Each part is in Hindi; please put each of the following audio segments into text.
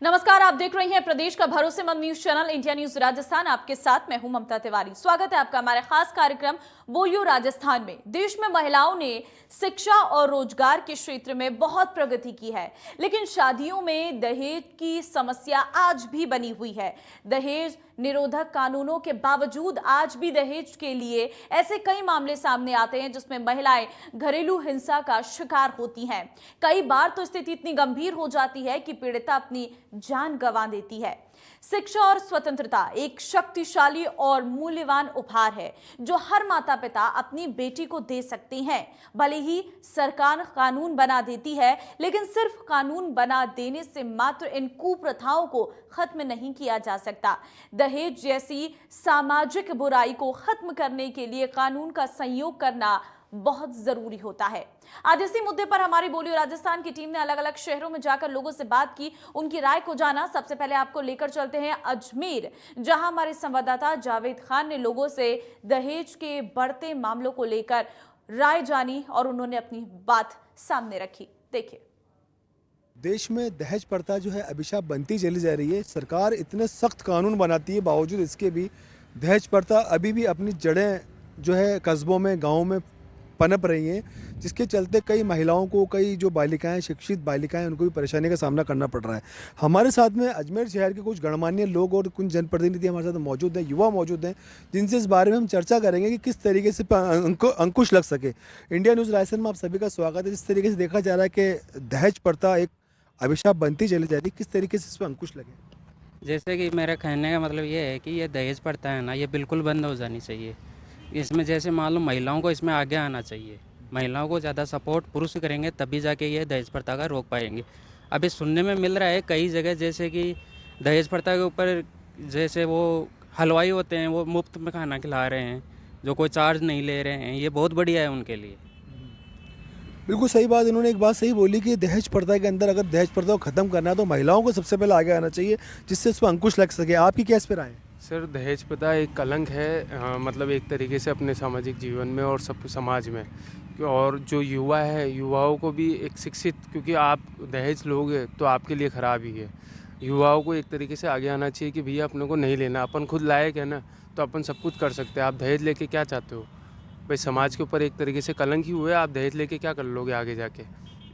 नमस्कार, आप देख रहे हैं प्रदेश का भरोसेमंद news channel India news Rajasthan. आपके साथ मैं हूं ममता तिवारी। स्वागत है आपका हमारे खास कार्यक्रम बोलियो राजस्थान में। देश में महिलाओं ने शिक्षा और रोजगार के क्षेत्र में बहुत प्रगति की है, लेकिन शादियों में दहेज की समस्या आज भी बनी हुई है। दहेज निरोधक कानूनों के बावजूद आज भी दहेज के लिए ऐसे कई मामले सामने आते हैं जिसमें महिलाएं घरेलू हिंसा का शिकार होती हैं। कई बार तो स्थिति इतनी गंभीर हो जाती है कि पीड़िता अपनी जान गंवा देती है। शिक्षा और स्वतंत्रता एक शक्तिशाली और मूल्यवान उपहार है जो हर माता पिता अपनी बेटी को दे सकते हैं। भले ही सरकार कानून बना देती है, लेकिन सिर्फ कानून बना देने से मात्र इन कुप्रथाओं को खत्म नहीं किया जा सकता। दहेज जैसी सामाजिक बुराई को खत्म करने के लिए कानून का संयोग करना बहुत जरूरी होता है। आज इसी मुद्दे पर हमारी बोलियो राजस्थान की टीम ने अलग अलग शहरों में जाकर लोगों से बात की, उनकी राय को जाना। सबसे पहले आपको लेकर चलते हैं अजमेर, जहां हमारे संवाददाता जावेद खान ने लोगों से दहेज के बढ़ते मामलों को लेकर राय जानी और उन्होंने अपनी बात सामने रखी। देखिए, देश में दहेज प्रथा जो है अभिशाप बनती चली जा रही है। सरकार इतने सख्त कानून बनाती है, बावजूद इसके भी दहेज प्रथा अभी भी अपनी जड़ें जो है कस्बों में, गाँव में पनप रही हैं, जिसके चलते कई महिलाओं को, कई जो बालिकाएं, शिक्षित बालिकाएं, उनको भी परेशानी का सामना करना पड़ रहा है। हमारे साथ में अजमेर शहर के कुछ गणमान्य लोग और कुछ जनप्रतिनिधि हमारे साथ मौजूद हैं, युवा मौजूद हैं, जिनसे इस बारे में हम चर्चा करेंगे कि किस तरीके से अंकुश लग सके। इंडिया न्यूज़ राजस्थान में आप सभी का स्वागत है। जिस तरीके से देखा जा रहा है कि दहेज प्रथा एक अभिशाप बनती चली जा रही है, किस तरीके से इस पर अंकुश लगे? जैसे कि मेरा कहने का मतलब ये है कि ये दहेज प्रथा है ना, ये बिल्कुल बंद हो जानी चाहिए। इसमें जैसे मान लो महिलाओं को इसमें आगे आना चाहिए। महिलाओं को ज़्यादा सपोर्ट पुरुष करेंगे तभी जाके ये दहेज प्रथा का रोक पाएंगे। अभी सुनने में मिल रहा है कई जगह, जैसे कि दहेज प्रथा के ऊपर जैसे वो हलवाई होते हैं, वो मुफ्त में खाना खिला रहे हैं, जो कोई चार्ज नहीं ले रहे हैं। ये बहुत बढ़िया है उनके लिए। बिल्कुल सही बात, इन्होंने एक बात सही बोली कि दहेज प्रथा के अंदर अगर दहेज प्रथा को खत्म करना है तो महिलाओं को सबसे पहले आगे आना चाहिए, जिससे इस पर अंकुश लग सके। आपकी क्या इस पर राय है? सर, दहेज प्रथा एक कलंक है, मतलब एक तरीके से अपने सामाजिक जीवन में और सब समाज में। और जो युवा है, युवाओं को भी एक शिक्षित, क्योंकि आप दहेज लोगे तो आपके लिए ख़राब ही है। युवाओं को एक तरीके से आगे आना चाहिए कि भैया अपने को नहीं लेना, अपन खुद लायक है ना, तो अपन सब कुछ कर सकते हैं। आप दहेज लेके क्या चाहते हो भाई? समाज के ऊपर एक तरीके से कलंक ही हुआ है। आप दहेज लेके क्या कर लोगे आगे जाके?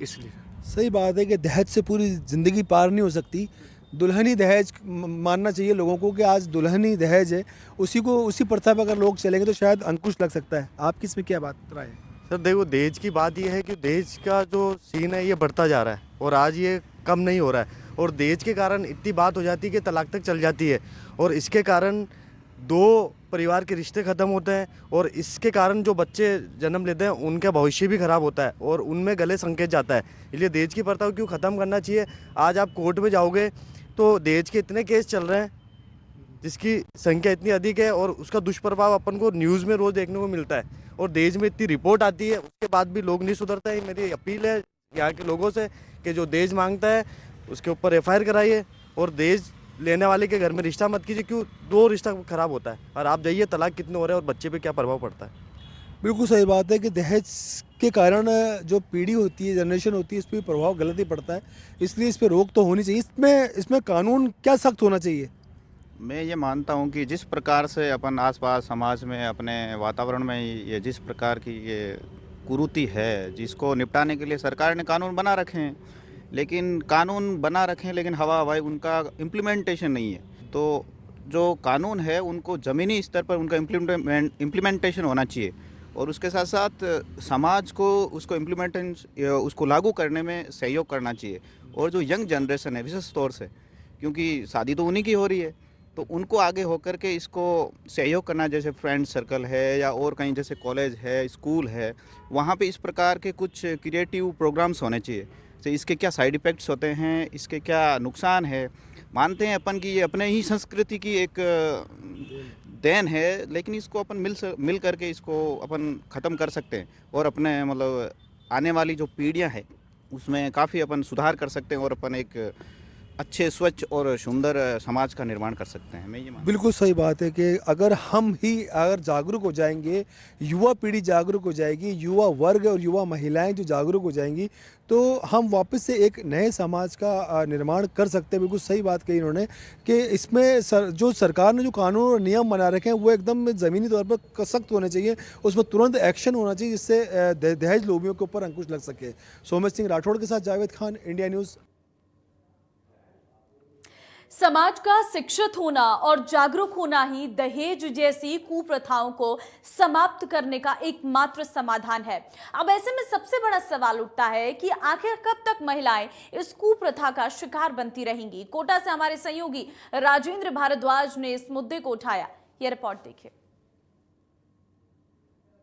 इसलिए सही बात है कि दहेज से पूरी ज़िंदगी पार नहीं हो सकती। दुल्हन ही दहेज मानना चाहिए लोगों को कि आज दुल्हन ही दहेज है। उसी प्रथा पर अगर लोग चलेंगे तो शायद अंकुश लग सकता है। आपकी इसमें क्या बात राय है? सर देखो, दहेज की बात ये है कि दहेज का जो सीन है ये बढ़ता जा रहा है और आज ये कम नहीं हो रहा है। और दहेज के कारण इतनी बात हो जाती है कि तलाक तक चल जाती है, और इसके कारण दो परिवार के रिश्ते ख़त्म होते हैं, और इसके कारण जो बच्चे जन्म लेते हैं उनका भविष्य भी ख़राब होता है और उनमें गले संकेत जाता है। इसलिए दहेज की प्रथा को क्यों ख़त्म करना चाहिए। आज आप कोर्ट में जाओगे तो दहेज के इतने केस चल रहे हैं जिसकी संख्या इतनी अधिक है, और उसका दुष्प्रभाव अपन को न्यूज़ में रोज़ देखने को मिलता है। और दहेज में इतनी रिपोर्ट आती है, उसके बाद भी लोग नहीं सुधरते हैं। मेरी अपील है यहाँ के लोगों से कि जो दहेज मांगता है उसके ऊपर एफआईआर कराइए, और दहेज लेने वाले के घर में रिश्ता मत कीजिए। क्यों? दो रिश्ता खराब होता है, और आप जाइए तलाक कितने हो रहे हैं और बच्चे पे क्या प्रभाव पड़ता है। बिल्कुल सही बात है कि दहेज के कारण जो पीढ़ी होती है, जनरेशन होती है, इस पर प्रभाव गलत ही पड़ता है। इसलिए इस पर रोक तो होनी चाहिए। इसमें कानून क्या सख्त होना चाहिए? मैं ये मानता हूँ कि जिस प्रकार से अपन आसपास समाज में, अपने वातावरण में ये जिस प्रकार की ये कुरीति है, जिसको निपटाने के लिए सरकार ने कानून बना रखे हैं, लेकिन कानून बना रखे हैं लेकिन हवा हवाई उनका इम्प्लीमेंटेशन नहीं है। तो जो कानून है उनको ज़मीनी स्तर पर उनका इम्प्लीमेंटेशन होना चाहिए, और उसके साथ साथ समाज को उसको उसको लागू करने में सहयोग करना चाहिए। और जो यंग जनरेशन है विशेष तौर से, क्योंकि शादी तो उन्हीं की हो रही है, तो उनको आगे होकर के इसको सहयोग करना, जैसे फ्रेंड सर्कल है या और कहीं जैसे कॉलेज है, स्कूल है, वहाँ पे इस प्रकार के कुछ क्रिएटिव प्रोग्राम्स होने चाहिए। तो इसके क्या साइड इफ़ेक्ट्स होते हैं, इसके क्या नुकसान है। मानते हैं अपन कि ये अपने ही संस्कृति की एक देन है, लेकिन इसको अपन मिल करके इसको अपन ख़त्म कर सकते हैं, और अपने मतलब आने वाली जो पीढ़ियाँ हैं उसमें काफ़ी अपन सुधार कर सकते हैं, और अपन एक अच्छे स्वच्छ और सुंदर समाज का निर्माण कर सकते हैं। मैं ये मानता बिल्कुल सही बात है कि अगर हम ही अगर जागरूक हो जाएंगे, युवा पीढ़ी जागरूक हो जाएगी, युवा वर्ग और युवा महिलाएं जो जागरूक हो जाएंगी, तो हम वापस से एक नए समाज का निर्माण कर सकते हैं। बिल्कुल सही बात कही इन्होंने कि इसमें जो सरकार ने जो कानून और नियम बना रखे हैं वो एकदम ज़मीनी तौर पर सख्त होने चाहिए, उसमें तुरंत एक्शन होना चाहिए जिससे दहेज लोभियों के ऊपर अंकुश लग सके। सोमेश सिंह राठौड़ के साथ जावेद खान, इंडिया न्यूज़। समाज का शिक्षित होना और जागरूक होना ही दहेज जैसी कुप्रथाओं को समाप्त करने का एकमात्र समाधान है। अब ऐसे में सबसे बड़ा सवाल उठता है कि आखिर कब तक महिलाएं इस कुप्रथा का शिकार बनती रहेंगी। कोटा से हमारे सहयोगी राजेंद्र भारद्वाज ने इस मुद्दे को उठाया। यह रिपोर्ट देखिए।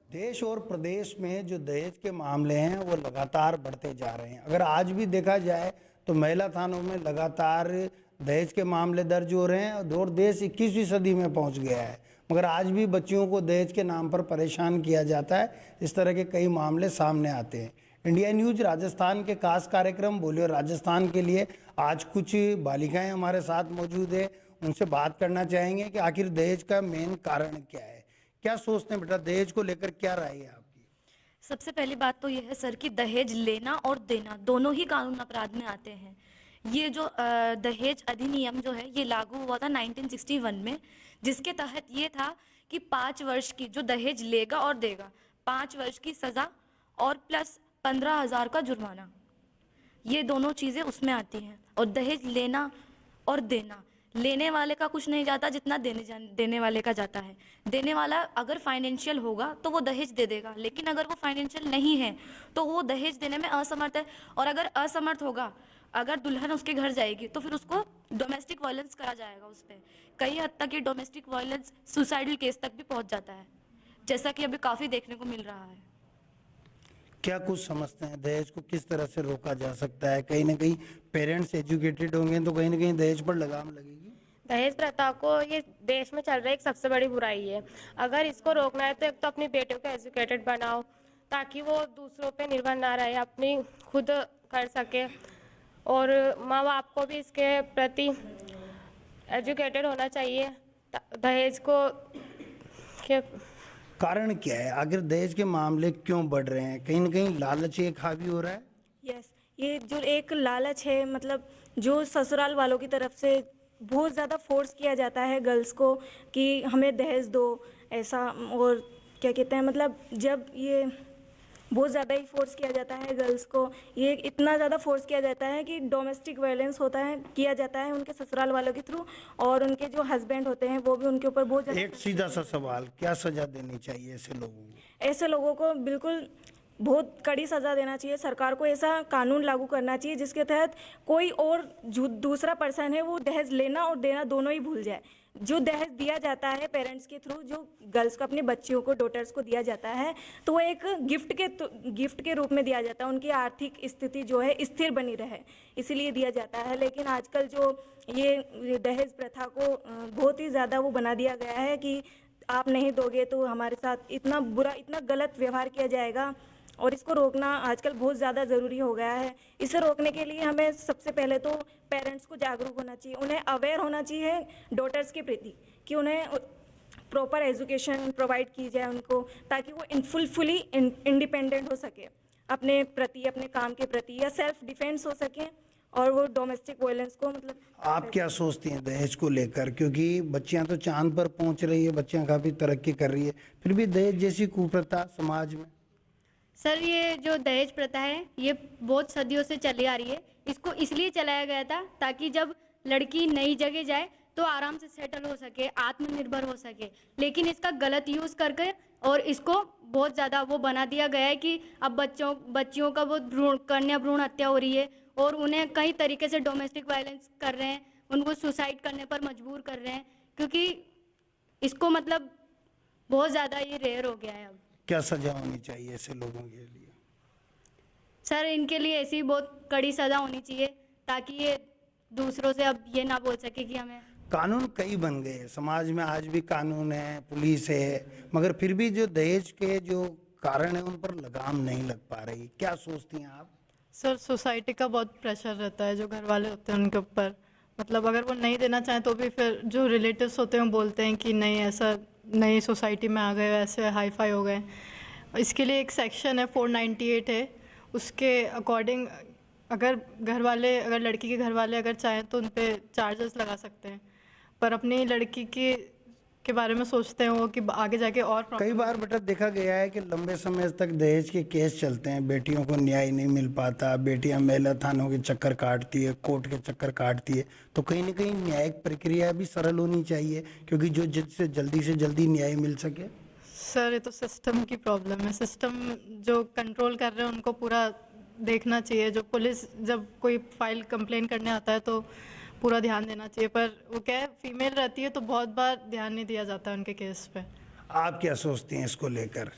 देश और प्रदेश में जो दहेज के मामले हैं वो लगातार बढ़ते जा रहे हैं। अगर आज भी देखा जाए तो महिला थानों में लगातार दहेज के मामले दर्ज हो रहे हैं और देश 21वीं सदी में पहुंच गया है, मगर आज भी बच्चियों को दहेज के नाम पर परेशान किया जाता है। इस तरह के कई मामले सामने आते हैं। इंडिया न्यूज़ राजस्थान के खास कार्यक्रम बोलियो राजस्थान के लिए आज कुछ बालिकाएं हमारे साथ मौजूद है। उनसे बात करना चाहेंगे कि आखिर दहेज का मेन कारण क्या है, क्या सोचते हैं बेटा, दहेज को लेकर क्या राय है आपकी? सबसे पहली बात तो यह है सर कि दहेज लेना और देना दोनों ही कानून अपराध में आते हैं। ये जो दहेज अधिनियम जो है ये लागू हुआ था 1961 में, जिसके तहत ये था कि 5 वर्ष की जो दहेज लेगा और देगा 5 वर्ष की सज़ा और प्लस 15,000 का जुर्माना, ये दोनों चीज़ें उसमें आती हैं। और दहेज लेना और देना, लेने वाले का कुछ नहीं जाता जितना देने वाले का जाता है। देने वाला अगर फाइनेंशियल होगा तो वो दहेज दे देगा, लेकिन अगर वो फाइनेंशियल नहीं है तो वो दहेज देने में असमर्थ है। और अगर असमर्थ होगा, अगर दुल्हन उसके घर जाएगी तो फिर उसको डोमेस्टिक वायलेंस करा जाएगा उस पर। कई हद तक ये डोमेस्टिक वायलेंस सुसाइडल केस तक भी पहुंच जाता है, जैसा कि अभी काफ़ी देखने को मिल रहा है। क्या कुछ समझते हैं दहेज को किस तरह से रोका जा सकता है? कहीं ना कहीं पेरेंट्स एजुकेटेड होंगे तो कहीं ना कहीं दहेज पर लगाम लगेगी। दहेज प्रथा को ये देश में चल रहा है एक सबसे बड़ी बुराई है। अगर इसको रोकना है तो एक तो अपनी बेटियों को एजुकेटेड बनाओ ताकि वो दूसरों पे निर्भर ना रहे, अपनी खुद कर सके। और माँ बाप को भी इसके प्रति एजुकेटेड होना चाहिए। दहेज को के कारण क्या है, आखिर दहेज के मामले क्यों बढ़ रहे हैं? कहीं ना कहीं लालच एक हावी हो रहा है। यस, ये जो एक लालच है, मतलब जो ससुराल वालों की तरफ से बहुत ज़्यादा फोर्स किया जाता है गर्ल्स को कि हमें दहेज दो, ऐसा। और क्या कहते हैं, मतलब जब ये बहुत ज़्यादा ही फोर्स किया जाता है गर्ल्स को, ये इतना ज़्यादा फोर्स किया जाता है कि डोमेस्टिक वायलेंस होता है, किया जाता है उनके ससुराल वालों के थ्रू, और उनके जो हस्बैंड होते हैं वो भी उनके ऊपर बहुत ज़्यादा। एक सीधा सा सवाल, क्या सजा देनी चाहिए ऐसे लोगों को? ऐसे लोगों को बिल्कुल बहुत कड़ी सज़ा देना चाहिए। सरकार को ऐसा कानून लागू करना चाहिए जिसके तहत कोई और जो दूसरा पर्सन है वो दहेज लेना और देना दोनों ही भूल जाए। जो दहेज दिया जाता है पेरेंट्स के थ्रू, जो गर्ल्स को अपनी बच्चियों को, डॉटर्स को दिया जाता है, तो वो एक गिफ्ट के रूप में दिया जाता है। उनकी आर्थिक स्थिति जो है स्थिर बनी रहे, इसीलिए दिया जाता है। लेकिन आजकल जो ये दहेज प्रथा को बहुत ही ज़्यादा वो बना दिया गया है कि आप नहीं दोगे तो हमारे साथ इतना बुरा, इतना गलत व्यवहार किया जाएगा। और इसको रोकना आजकल बहुत ज़्यादा ज़रूरी हो गया है। इसे रोकने के लिए हमें सबसे पहले तो पेरेंट्स को जागरूक होना चाहिए, उन्हें अवेयर होना चाहिए डॉटर्स के प्रति कि उन्हें प्रॉपर एजुकेशन प्रोवाइड की जाए उनको, ताकि वो फुली इंडिपेंडेंट हो सके अपने प्रति, अपने काम के प्रति, या सेल्फ डिफेंस हो सके और वो डोमेस्टिक वायलेंस को, मतलब। आप क्या सोचती हैं दहेज को लेकर? क्योंकि बच्चियां तो चांद पर पहुंच रही है, बच्चियां काफ़ी तरक्की कर रही है, फिर भी दहेज जैसी कुप्रथा समाज में। सर, ये जो दहेज प्रथा है ये बहुत सदियों से चली आ रही है। इसको इसलिए चलाया गया था ताकि जब लड़की नई जगह जाए तो आराम से सेटल हो सके, आत्मनिर्भर हो सके। लेकिन इसका गलत यूज़ करके और इसको बहुत ज़्यादा वो बना दिया गया है कि अब बच्चियों का वो कन्या भ्रूण हत्या हो रही है और उन्हें कई तरीके से डोमेस्टिक वायलेंस कर रहे हैं, उनको सुसाइड करने पर मजबूर कर रहे हैं, क्योंकि इसको मतलब बहुत ज़्यादा ये रेयर हो गया है। अब क्या सजा होनी चाहिए ऐसे लोगों के लिए? सर, इनके लिए ऐसी बहुत कड़ी सज़ा होनी चाहिए ताकि ये दूसरों से अब ये ना बोल सके कि हमें। कानून कई बन गए हैं समाज में, आज भी कानून है, पुलिस है, मगर फिर भी जो दहेज के जो कारण है उन पर लगाम नहीं लग पा रही। क्या सोचती हैं आप? सर, सोसाइटी का बहुत प्रेशर रहता है, जो घर वाले होते हैं उनके ऊपर, मतलब अगर वो नहीं देना चाहें तो भी फिर जो रिलेटिव्स होते हैं वो बोलते हैं कि नहीं, ऐसा नई सोसाइटी में आ गए, ऐसे हाई फाई हो गए। इसके लिए एक सेक्शन है 498 है, उसके अकॉर्डिंग अगर अगर लड़की के घर वाले अगर चाहें तो उन पे चार्जेस लगा सकते हैं, पर अपनी लड़की के बारे में सोचते हैं वो कि आगे जाके और कई बार बेटा देखा गया है कि लंबे समय तक दहेज के केस चलते हैं, बेटियों को न्याय नहीं मिल पाता, बेटियां महिला थानों के चक्कर काटती है, कोर्ट के चक्कर काटती है। तो कहीं ना कहीं न्यायिक प्रक्रिया भी सरल होनी चाहिए, क्योंकि जो जिससे जल्दी से जल्दी न्याय मिल सके। सर ये तो सिस्टम की प्रॉब्लम है, सिस्टम जो कंट्रोल कर रहे हैं उनको पूरा देखना चाहिए। जो पुलिस जब कोई फाइल कंप्लेन करने आता है तो पूरा ध्यान देना चाहिए, पर वो क्या है, फीमेल रहती है तो बहुत बार ध्यान नहीं दिया जाता है उनके केस पे। आप क्या सोचती हैं इसको लेकर?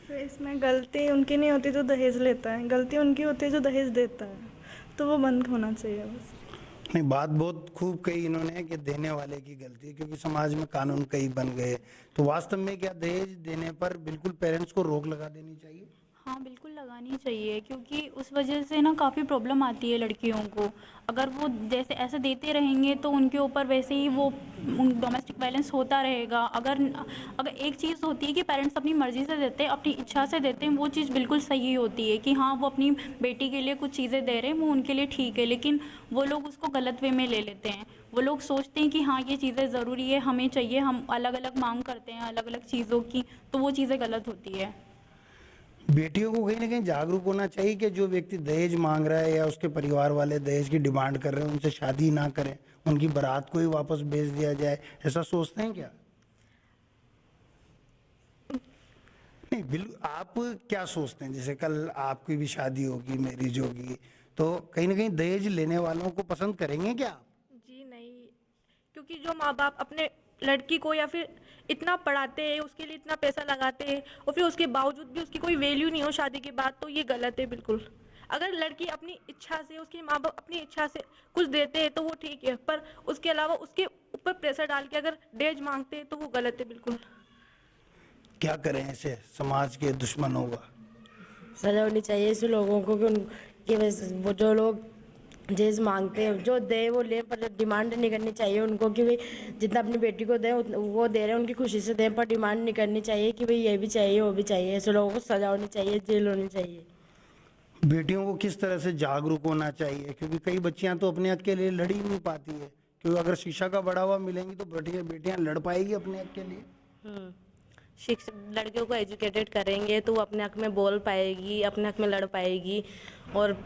तो इसमें गलती उनकी नहीं होती जो दहेज लेता है, गलती उनकी होती है जो दहेज देता है, तो वो बंद होना चाहिए बस। नहीं, बात बहुत खूब कही इन्होंने कि देने वाले की गलती है, क्योंकि समाज में कानून कई बन गए। तो वास्तव में क्या दहेज देने पर बिल्कुल पेरेंट्स को रोक लगा देनी चाहिए? हाँ बिल्कुल लगानी चाहिए, क्योंकि उस वजह से ना काफ़ी प्रॉब्लम आती है लड़कियों को। अगर वो जैसे ऐसे देते रहेंगे तो उनके ऊपर वैसे ही वो डोमेस्टिक वायलेंस होता रहेगा। अगर एक चीज़ होती है कि पेरेंट्स अपनी मर्ज़ी से देते हैं, अपनी इच्छा से देते हैं, वो चीज़ बिल्कुल सही होती है कि हाँ वो अपनी बेटी के लिए कुछ चीज़ें दे रहे हैं, वो उनके लिए ठीक है। लेकिन वो लोग उसको गलत वे में ले लेते हैं। वो लोग सोचते हैं कि हाँ ये चीज़ें ज़रूरी है, हमें चाहिए, हम अलग अलग मांग करते हैं अलग अलग चीज़ों की, तो वो चीज़ें गलत होती है। बेटियों को कहीं ना कहीं जागरूक होना चाहिए कि जो व्यक्ति दहेज मांग रहा है या उसके परिवार वाले दहेज की डिमांड कर रहे हैं उनसे शादी ना करें, उनकी बारात को ही वापस भेज दिया जाए। ऐसा सोचते हैं क्या? नहीं, बिल्कुल। आप क्या सोचते हैं? जैसे कल आपकी भी शादी होगी, मैरिज होगी, तो कहीं ना कहीं दहेज लेने वालों को पसंद करेंगे क्या आप? जी नहीं, क्योंकि जो माँ बाप अपने लड़की को या फिर इतना पढ़ाते हैं, उसके लिए इतना पैसा लगाते हैं और फिर उसके बावजूद भी उसकी कोई वैल्यू नहीं हो शादी के बाद, तो ये गलत है बिल्कुल। अगर लड़की अपनी इच्छा से, उसके माँ बाप अपनी इच्छा से कुछ देते हैं तो वो ठीक है, पर उसके अलावा उसके ऊपर प्रेशर डाल के अगर दहेज मांगते हैं तो वो गलत है बिल्कुल। क्या करें ऐसे समाज के दुश्मनों का? सजा होनी चाहिए ऐसे लोगों को कि वो जो लोग दहेज मांगते हैं, जो दे वो ले, पर डिमांड नहीं करनी चाहिए उनको कि भाई जितना अपनी बेटी को दें वो दे रहे हैं, उनकी खुशी से दें, पर डिमांड नहीं करनी चाहिए कि भाई ये भी चाहिए वो भी चाहिए। ऐसे लोगों को सजा होनी चाहिए, जेल होनी चाहिए। बेटियों को किस तरह से जागरूक होना चाहिए? क्योंकि कई बच्चियां तो अपने हक के लिए लड़ ही नहीं पाती है, क्योंकि अगर शिक्षा का बढ़ावा मिलेंगी तो बेटियां लड़ पाएगी अपने हक के लिए। लड़कियों को एजुकेटेड करेंगे तो वो अपने हक में बोल पाएगी, अपने हक में लड़ पाएगी, और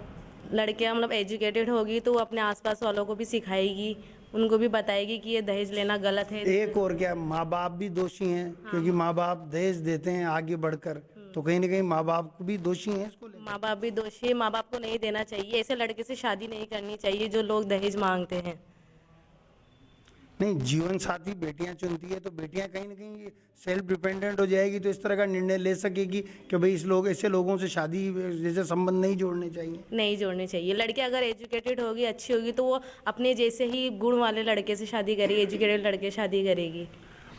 लड़कियां मतलब एजुकेटेड होगी तो वो अपने आसपास वालों को भी सिखाएगी, उनको भी बताएगी कि ये दहेज लेना गलत है। एक और क्या, माँ बाप भी दोषी हैं। हाँ। क्योंकि माँ बाप दहेज देते हैं आगे बढ़कर, तो कहीं ना कहीं माँ बाप भी दोषी हैं इसको लेकर। माँ बाप भी दोषी है, माँ बाप को नहीं देना चाहिए, ऐसे लड़के से शादी नहीं करनी चाहिए जो लोग दहेज मांगते हैं। नहीं, जीवन साथी बेटियां चुनती है तो बेटियां कहीं ना कहीं सेल्फ डिपेंडेंट हो जाएगी, तो इस तरह का निर्णय ले सकेगी कि भाई ऐसे लोगों से शादी जैसे संबंध नहीं जोड़ने चाहिए। नहीं जोड़ने चाहिए। लड़की अगर एजुकेटेड होगी, अच्छी होगी, तो वो अपने जैसे ही गुण वाले लड़के से शादी करेगी, एजुकेटेड लड़के शादी करेगी।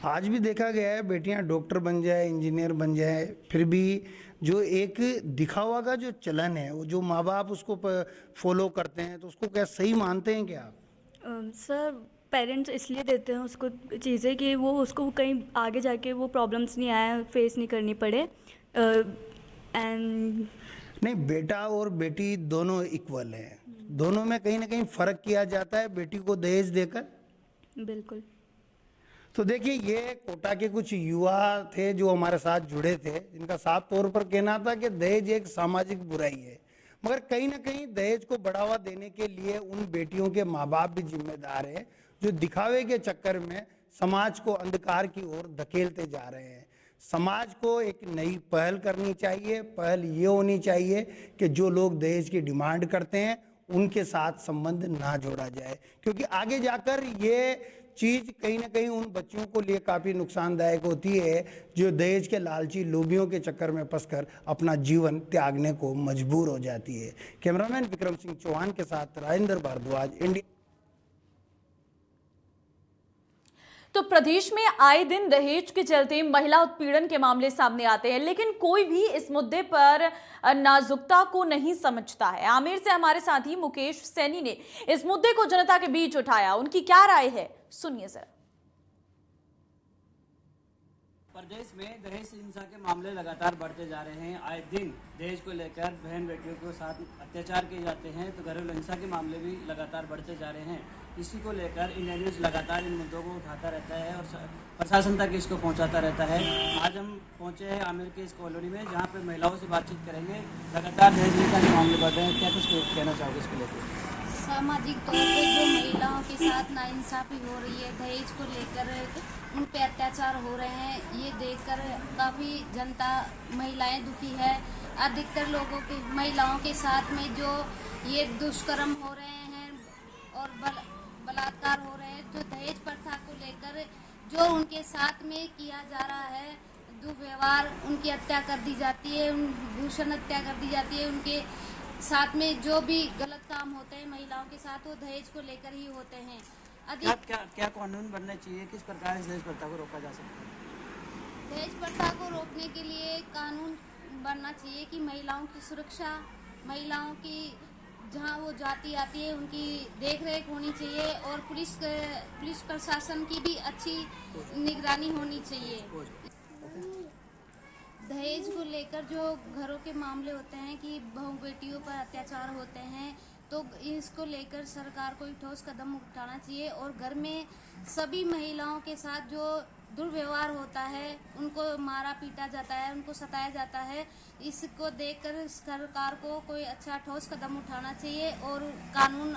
आज भी देखा गया है बेटियां डॉक्टर बन जाए, इंजीनियर बन जाए, फिर भी जो एक दिखावा का जो चलन है, वो जो माँ बाप उसको फॉलो करते हैं, तो उसको क्या सही मानते हैं क्या आप? सर पेरेंट्स इसलिए देते हैं उसको चीज़ें कि वो उसको कहीं आगे जाके वो प्रॉब्लम्स नहीं आए, फेस नहीं करनी पड़े। एंड नहीं, बेटा और बेटी दोनों इक्वल हैं, दोनों में कहीं ना कहीं फ़र्क किया जाता है बेटी को दहेज देकर। बिल्कुल। तो देखिए, ये कोटा के कुछ युवा थे जो हमारे साथ जुड़े थे, जिनका साफ तौर पर कहना था कि दहेज एक सामाजिक बुराई है, मगर कहीं ना कहीं दहेज को बढ़ावा देने के लिए उन बेटियों के माँ बाप भी जिम्मेदार हैं जो दिखावे के चक्कर में समाज को अंधकार की ओर धकेलते जा रहे हैं। समाज को एक नई पहल करनी चाहिए। पहल ये होनी चाहिए कि जो लोग दहेज की डिमांड करते हैं उनके साथ संबंध ना जोड़ा जाए, क्योंकि आगे जाकर ये चीज़ कहीं ना कहीं उन बच्चियों को लिए काफ़ी नुकसानदायक होती है जो दहेज के लालची लोभियों के चक्कर में फंसकर अपना जीवन त्यागने को मजबूर हो जाती है। कैमरामैन विक्रम सिंह चौहान के साथ राजेंद्र भारद्वाज, इंडिया। तो प्रदेश में आए दिन दहेज के चलते महिला उत्पीड़न के मामले सामने आते हैं, लेकिन कोई भी इस मुद्दे पर नाजुकता को नहीं समझता है। आमेर से हमारे साथी मुकेश सैनी ने इस मुद्दे को जनता के बीच उठाया। उनकी क्या राय है, सुनिए जरा। प्रदेश में दहेज हिंसा के मामले लगातार बढ़ते जा रहे हैं। आए दिन दहेज को लेकर बहन बेटियों के साथ अत्याचार किए जाते हैं, तो घरेलू हिंसा के मामले भी लगातार बढ़ते जा रहे हैं। इसी को लेकर इंडिया न्यूज़ लगातार इन मुद्दों को उठाता रहता है और प्रशासन तक इसको पहुंचाता रहता है। आज हम पहुंचे हैं आमेर के इस कॉलोनी में, जहां पर महिलाओं से बातचीत करेंगे। लगातार दहेज हिंसा के मामले बढ़ रहे हैं, क्या कुछ कहना चाहोगे इसको लेकर? सामाजिक तौर पे जो महिलाओं के साथ नाइंसाफ़ी हो रही है, दहेज को लेकर उन पे अत्याचार हो रहे हैं, ये देखकर काफ़ी जनता महिलाएं दुखी है। अधिकतर लोगों के महिलाओं के साथ में जो ये दुष्कर्म हो रहे हैं और बलात्कार हो रहे हैं, जो दहेज प्रथा को लेकर जो उनके साथ में किया जा रहा है, दुर्व्यवहार, उनकी हत्या कर दी जाती है, भूषण हत्या कर दी जाती है। उनके साथ में जो भी गलत काम होते हैं महिलाओं के साथ, वो दहेज को लेकर ही होते हैं। क्या कानून बनना चाहिए, किस प्रकार से दहेज प्रथा को रोका जा सकता है? दहेज प्रथा को रोकने के लिए कानून बनना चाहिए कि महिलाओं की सुरक्षा, महिलाओं की जहां वो जाती आती है उनकी देख रेख होनी चाहिए और पुलिस प्रशासन की भी अच्छी निगरानी होनी चाहिए। दहेज को लेकर जो घरों के मामले होते हैं कि बहू बेटियों पर अत्याचार होते हैं, तो इसको लेकर सरकार को ठोस कदम उठाना चाहिए और घर में सभी महिलाओं के साथ जो दुर्व्यवहार होता है, उनको मारा पीटा जाता है, उनको सताया जाता है, इसको देखकर सरकार को कोई अच्छा ठोस कदम उठाना चाहिए और कानून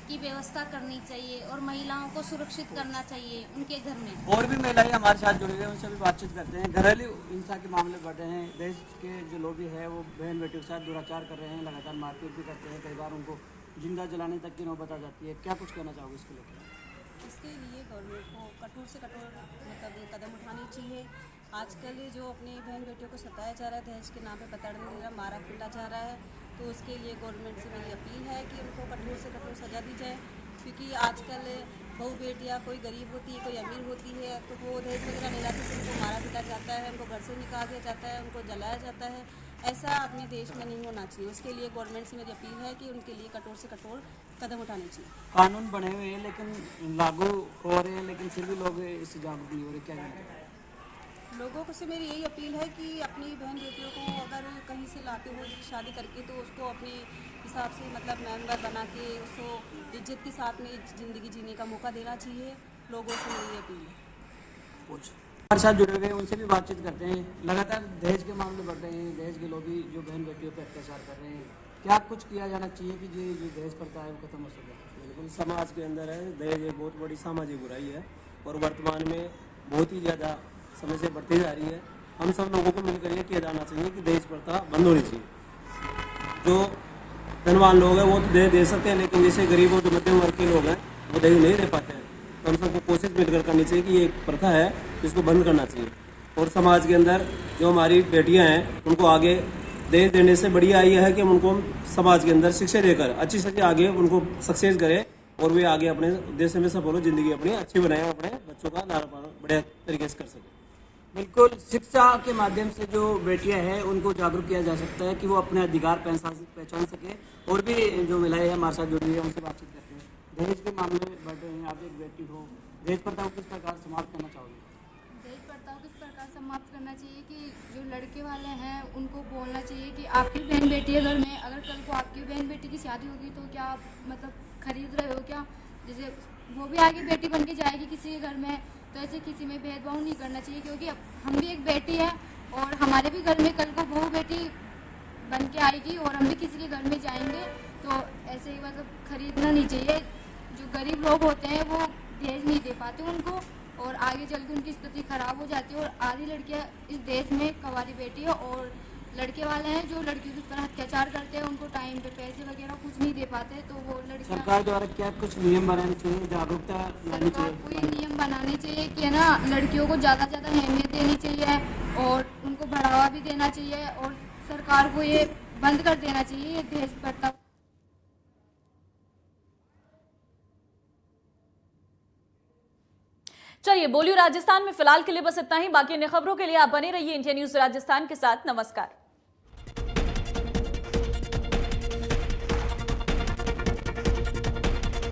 की व्यवस्था करनी चाहिए और महिलाओं को सुरक्षित करना चाहिए उनके घर में। और भी महिलाएं हमारे साथ जुड़ी हुई हैं, उनसे भी बातचीत करते हैं। घरेलू हिंसा के मामले बढ़ रहे हैं, देश के जो लोग हैं वो बहन बेटियों के साथ दुराचार कर रहे हैं, लगातार मारपीट भी करते हैं, कई बार उनको जिंदा जलाने तक की नौबत आ जाती है। क्या कुछ कहना चाहोगे इसको लेकर? इसके लिए गवर्नमेंट को कठोर से कठोर मतलब कदम उठानी चाहिए। आजकल जो अपनी बहन बेटियों को सताया जा रहा है, दहेज के नाम पे पकड़ मारा पीटा जा रहा है, तो उसके लिए गवर्नमेंट से मेरी अपील है कि उनको कठोर से कठोर सज़ा दी जाए। क्योंकि आजकल बहू बेटियाँ कोई गरीब होती है, कोई अमीर होती है, तो वो दहेज वगैरह नहीं लाती, तो उनको मारा पीटा जाता है, उनको घर से निकाल दिया जाता है, उनको जलाया जाता है। ऐसा अपने देश में नहीं होना चाहिए। उसके लिए गवर्नमेंट से मेरी अपील है कि उनके लिए कठोर से कठोर कदम उठाने चाहिए। कानून बने हुए हैं लेकिन लागू हो रहे हैं, लेकिन फिर भी लोग इससे जागरूक नहीं हो रहे, क्या कहना? लोगों को से मेरी यही अपील है कि अपनी बहन बेटियों को अगर कहीं से लाते हो शादी करके, तो उसको अपने हिसाब से मतलब मेंबर बना के उसको इज्जत के साथ में ज़िंदगी जीने का मौका देना चाहिए। लोगों से मेरी अपील है। कुछ हमारे साथ जुड़े हुए हैं, उनसे भी बातचीत करते हैं। लगातार दहेज के मामले बढ़ रहे हैं, दहेज के लोग जो बहन बेटियों पर अत्याचार कर रहे हैं, क्या कुछ किया जाना चाहिए कि जो दहेज प्रथा है वो खत्म हो सके? बिल्कुल, समाज के अंदर है दहेज एक बहुत बड़ी सामाजिक बुराई है और वर्तमान में बहुत ही ज़्यादा समस्या बढ़ती जा रही है। हम सब लोगों को मिलकर ये किया जाना चाहिए कि दहेज प्रथा बंद होनी चाहिए। जो धनवान लोग हैं वो तो दहेज दे सकते हैं, लेकिन जैसे गरीब और जो मध्यम वर्ग के लोग हैं वो दहेज नहीं दे पाते हैं। तो हम सबको कोशिश मिलकर करनी चाहिए कि ये एक प्रथा है जिसको बंद करना चाहिए। और समाज के अंदर जो हमारी बेटियां हैं उनको आगे दहेज देने से बढ़िया ये है कि हम उनको समाज के अंदर शिक्षा देकर अच्छी से आगे उनको सक्सेस करें और वे आगे अपने देश में सफल हो, जिंदगी अपनी अच्छी बनाए, अपने बच्चों का लालन पालन बढ़िया तरीके से कर सकें। बिल्कुल, शिक्षा के माध्यम से जो बेटियां हैं उनको जागरूक किया जा सकता है कि वो अपने अधिकार पहचान सके। और भी जो महिलाएं हैं हमारे साथ जुड़ी है, उनसे बातचीत करते हैं। दहेज के मामले बढ़ रहे हैं, आप एक बेटी हो, दहेज प्रथा को किस प्रकार समाप्त करना चाहोगे? दहेज प्रथा को किस प्रकार समाप्त करना चाहिए कि जो लड़के वाले हैं उनको बोलना चाहिए कि आपकी बहन बेटी है घर में, अगर कल को आपकी बहन बेटी की शादी होगी तो क्या आप मतलब खरीद रहे हो क्या? जैसे वो भी आगे बेटी बन के जाएगी किसी के घर में, तो ऐसे किसी में भेदभाव नहीं करना चाहिए। क्योंकि हम भी एक बेटी है और हमारे भी घर में कल को बहू बेटी बन के आएगी और हम भी किसी के घर में जाएंगे, तो ऐसे ही मतलब खरीदना नहीं चाहिए। जो गरीब लोग होते हैं वो दहेज नहीं दे पाते उनको, और आगे चल के उनकी स्थिति खराब हो जाती है। और आधी लड़कियां इस देश में कवारी बेटी है और लड़के वाले हैं जो लड़कियों के ऊपर अत्याचार करते हैं, उनको टाइम पे पैसे वगैरह कुछ नहीं दे पाते, तो वो लड़कियां। सरकार द्वारा क्या कुछ नियम बनाने चाहिए, जागरूकता लानी चाहिए? सरकार को ये नियम बनाने चाहिए कि है ना, लड़कियों को ज़्यादा से ज़्यादा अहमियत देनी चाहिए और उनको बढ़ावा भी देना चाहिए और सरकार को ये बंद कर देना चाहिए ये दहेज प्रथा। चलिए, बोलियो राजस्थान में फिलहाल के लिए बस इतना ही। बाकी अन्य खबरों के लिए आप बने रहिए इंडिया न्यूज राजस्थान के साथ। नमस्कार।